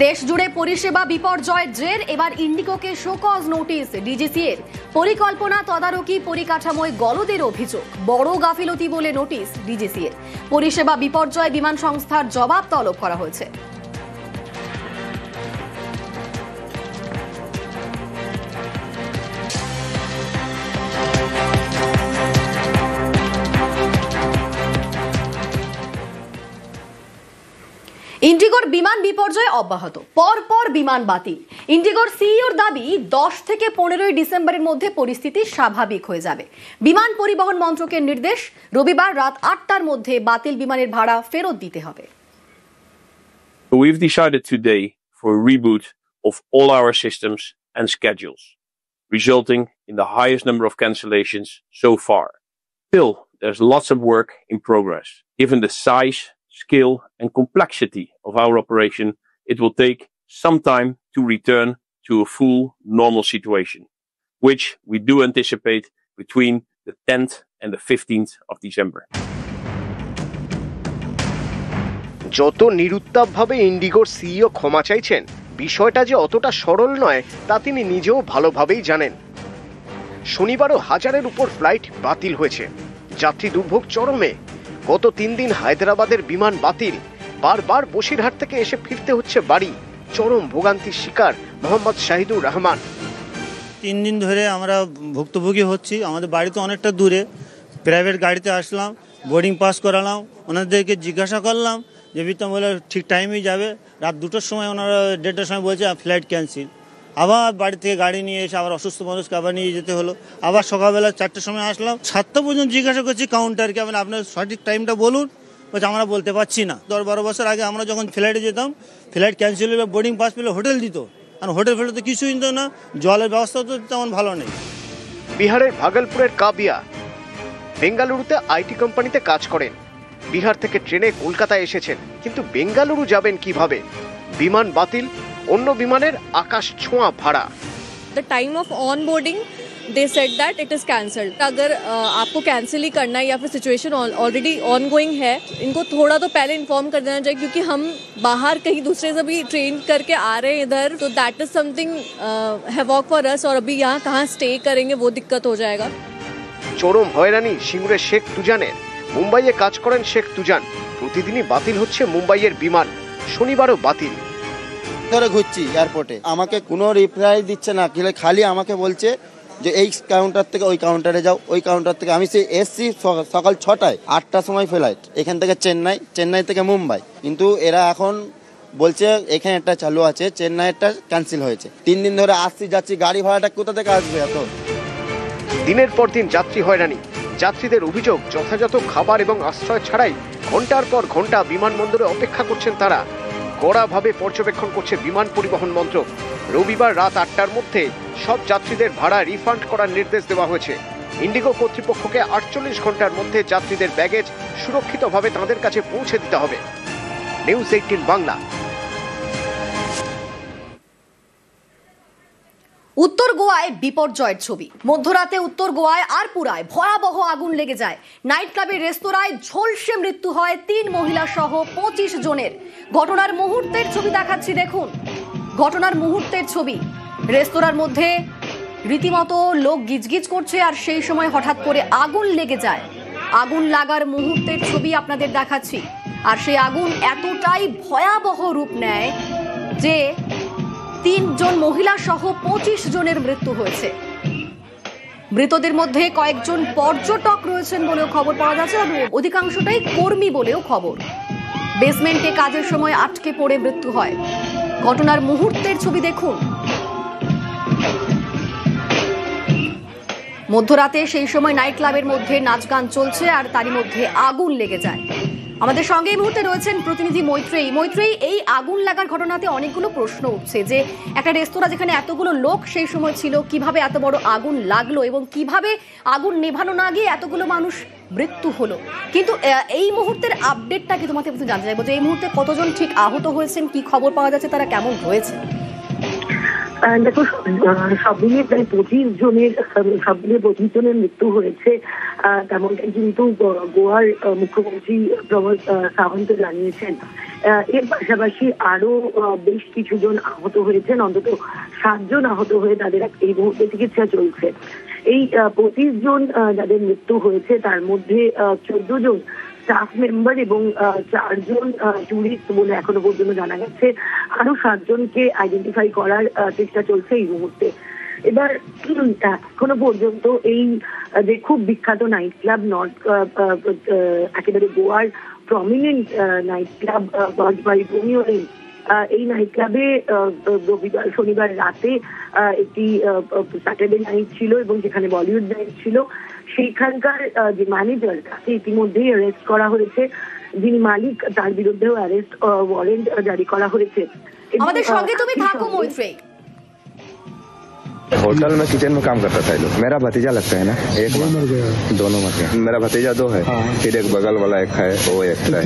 দেশ জুড়ে পরিষেবা বিপর্যয়ের জের এবার ইন্ডিগোকে শোকজ নোটিশ ডিজিসি এর পরিকল্পনা তদারকি পরিকাঠামোয় গলদের অভিযোগ বড় গাফিলতি বলে নোটিশ ডিজিসি এর পরিষেবা বিপর্যয় বিমান সংস্থার জবাব তলব করা হয়েছে। ইন্ডিগোর বিমান বিপর্যয় অব্যাহত, পরপর বিমান বাতিল। ইন্ডিগোর সিইওর দাবি 10 থেকে 15 ডিসেম্বরের মধ্যে পরিস্থিতি স্বাভাবিক হয়ে যাবে। বিমান পরিবহন মন্ত্রকের নির্দেশ, রবিবার রাত 8টার মধ্যে বাতিল বিমানের ভাড়া ফেরত দিতে হবে। We've decided today for a reboot of all our systems and schedules, resulting in the highest number of cancellations so far. Still, there's lots of work in progress. Given the size, scale and complexity of our operation, it will take some time to return to a full normal situation, which we do anticipate between the 10th and the 15th of December. যত নিরুত্তাপভাবে ইন্ডিগোর CEO ক্ষমা চাইছেন, বিষয়টা যে অতটা সরল নয় তা তিনি নিজেও ভালোভাবেই জানেন। শনিবারও হাজারের উপর ফ্লাইট বাতিল হয়েছে, যাত্রী দুর্ভোগ চরমে। গত 3 দিন হায়দ্রাবাদের বিমান বাতিল, বারবার বসিরহাট থেকে এসে ফিরতে হচ্ছে বাড়ি। চরম ভোগান্তির শিকার মোহাম্মদ শাহিদুর রহমান। 3 দিন ধরে আমরা ভুক্তভোগী হচ্ছি। আমাদের বাড়ি তো অনেকটা দূরে, প্রাইভেট গাড়িতে আসলাম, বোর্ডিং পাস করালাম, ওনাদেরকে জিজ্ঞাসা করলাম যে বিতম বলে ঠিক টাইমেই যাবে। রাত 2টার সময় ওনারা 1:30টার সময় বলছে ফ্লাইট ক্যান্সেল। আবার বাড়ি থেকে গাড়ি নিয়ে এসে আবার অসুস্থ মানুষকে আবার নিয়ে যেতে হলো। আবার সকালবেলা 4টার সময় আসলাম, 7টা পর্যন্ত জিজ্ঞাসা করছি কাউন্টারকে, আপনার সঠিক টাইমটা বলুন। বলছে আমরা বলতে পারছি না। 10-12 বছর আগে আমরা যখন ফ্লাইটে যেতাম, ফ্লাইট ক্যান্সেল হলে বোর্ডিং পাস পেলে হোটেল দিত, আর হোটেল ফেলে তো কিছুই দিত না, জলের ব্যবস্থা তো তেমন ভালো নেই। বিহারের ভাগলপুরের কাবিয়া বেঙ্গালুরুতে আইটি কোম্পানিতে কাজ করেন। বিহার থেকে ট্রেনে কলকাতায় এসেছেন, কিন্তু বেঙ্গালুরু যাবেন কিভাবে? বিমান বাতিল, অন্য বিমানের আকাশ ছোঁয়া ভাড়া। The time of onboarding they said that it is cancelled. अगर आपको कैंसिल ही करना है या फिर सिचुएशन ऑलरेडी ऑनगोइंग है, इनको थोड़ा तो पहले इन्फॉर्म कर देना चाहिए, क्योंकि हम बाहर कहीं दूसरे से भी ट्रेन करके आ रहे हैं इधर, तो that is something havoc for us. और अभी यहाँ कहाँ स्टे करेंगे वो दिक्कत हो जाएगा। চরম হয়রানি সিঙ্গুরের শেখ তুজানের। মুম্বাইয়ে কাজ করেন শেখ তুজান। প্রতিদিনই বাতিল হচ্ছে মুম্বাইয়ের বিমান, শনিবারও বাতিল। ধরে ঘুরছি এয়ারপোর্টে, আমাকে কোনো রিপ্লাই দিচ্ছে না, খালি আমাকে বলছে যে এই কাউন্টার থেকে ওই কাউন্টারে যাও, ওই কাউন্টার থেকে। আমি সেই এসছি সকাল 6টায়, 8টার সময় ফ্লাইট এখান থেকে চেন্নাই থেকে মুম্বাই, কিন্তু এরা এখন বলছে এখানে একটা চালু আছে, চেন্নাইয়েরটা ক্যান্সেল হয়েছে। 3 দিন ধরে আসছি যাচ্ছি, গাড়ি ভাড়াটা কোথা থেকে আসবে এত? দিনের পর দিন যাত্রী হয়রানি। যাত্রীদের অভিযোগ, যথাযথ খাবার এবং আশ্রয় ছাড়াই ঘন্টার পর ঘন্টা বিমানবন্দরে অপেক্ষা করছেন তারা। কড়াভাবে পর্যবেক্ষণ করছে বিমান পরিবহন মন্ত্রক। রবিবার রাত 8টার মধ্যে সব যাত্রীদের ভাড়া রিফান্ড করার নির্দেশ দেওয়া হয়েছে। ইন্ডিগো কর্তৃপক্ষকে 48 ঘন্টার মধ্যে যাত্রীদের ব্যাগেজ সুরক্ষিতভাবে তাদের কাছে পৌঁছে দিতে হবে। নিউজ 18 বাংলা। উত্তর গোয়ায় বিপর্যয়ের ছবি। মধ্যরাতে উত্তর গোয়ায় আরপুরায় ভয়াবহ আগুন লেগে যায়। নাইট ক্লাবের রেস্তোরাঁয় ঝলসে মৃত্যু হয় 3 মহিলা সহ 25 জনের। ঘটনার মুহূর্তের ছবি দেখাচ্ছি, দেখুন ঘটনার মুহূর্তের ছবি। রেস্তোরাঁর মধ্যে রীতিমতো লোক গিজগিজ করছে, আর সেই সময় হঠাৎ করে আগুন লেগে যায়। আগুন লাগার মুহূর্তের ছবি আপনাদের দেখাচ্ছি। আর সেই আগুন এতটাই ভয়াবহ রূপ নেয় যে 3 জন মহিলা সহ 25 জনের মৃত্যু হয়েছে। মৃতদের মধ্যে কয়েকজন পর্যটক রয়েছেন বলেও খবর পাওয়া যাচ্ছে, আর অধিকাংশটাই কর্মী বলেও খবর। বেসমেন্টে কাজের সময় আটকে পড়ে মৃত্যু হয়। ঘটনার মুহূর্তের ছবি দেখুন। মধ্যরাতে সেই সময় নাইট ক্লাবের মধ্যে নাচ গান চলছে, আর তারই মধ্যে আগুন লেগে যায়। আমাদের সঙ্গে এই মুহূর্তে রয়েছেন প্রতিনিধি মৈত্রেয়ী। এই আগুন লাগার ঘটনাতে অনেকগুলো প্রশ্ন উঠছে, যে একটা রেস্তোরাঁ যেখানে এতগুলো লোক সেই সময় ছিল, কিভাবে এত বড় আগুন লাগলো এবং কিভাবে আগুন নেভানো না গিয়ে এতগুলো মানুষ মৃত্যু হলো। কিন্তু এই মুহূর্তের আপডেটটা কি তোমাকে জানতে চাইবো, যে এই মুহূর্তে কতজন ঠিক আহত হয়েছেন, কি খবর পাওয়া যাচ্ছে, তারা কেমন রয়েছে? দেখো, সব মিলিয়ে প্রায় 25 জনের মৃত্যু হয়েছে, তেমনটাই কিন্তু গোয়ার মুখ্যমন্ত্রী প্রমোদ সাওয়ন্ত জানিয়েছেন। এর পাশাপাশি আরো বেশ কিছু জন আহত হয়েছেন, অন্তত 7 জন আহত হয়ে তাদের এই মুহূর্তে চিকিৎসা চলছে। এই 25 জন যাদের মৃত্যু হয়েছে তার মধ্যে 14 জন স্টাফ মেম্বার এবং 4 জন টুরিস্ট বলে এখনো পর্যন্ত জানা গেছে। আরো 7 জনকে আইডেন্টিফাই করার চেষ্টা চলছে এই মুহূর্তে। এবার এখনো পর্যন্ত এই যে খুব বিখ্যাত নাইট ক্লাব একেবারে গোয়ার প্রমিনেন্ট নাইট ক্লাব এই নাইট ক্লাবে শনিবার রাতে একটি স্যাটারডে নাইট ছিল এবং যেখানে বলিউড নাইট ছিল, সেইখানকার যে ম্যানেজার তাকে ইতিমধ্যেই অ্যারেস্ট করা হয়েছে। যিনি মালিক তার বিরুদ্ধেও অ্যারেস্ট ওয়ারেন্ট জারি করা হয়েছে। আমাদের সঙ্গে তুমি থাকো মৈত্রেয়ী। होटल में किचन में काम करता था ये लोग। मेरा भतीजा लगता है ना, एक मर गया, दोनों मर गए। मेरा भतीजा 2 है, फिर एक बगल वाला एक है, वो एक है।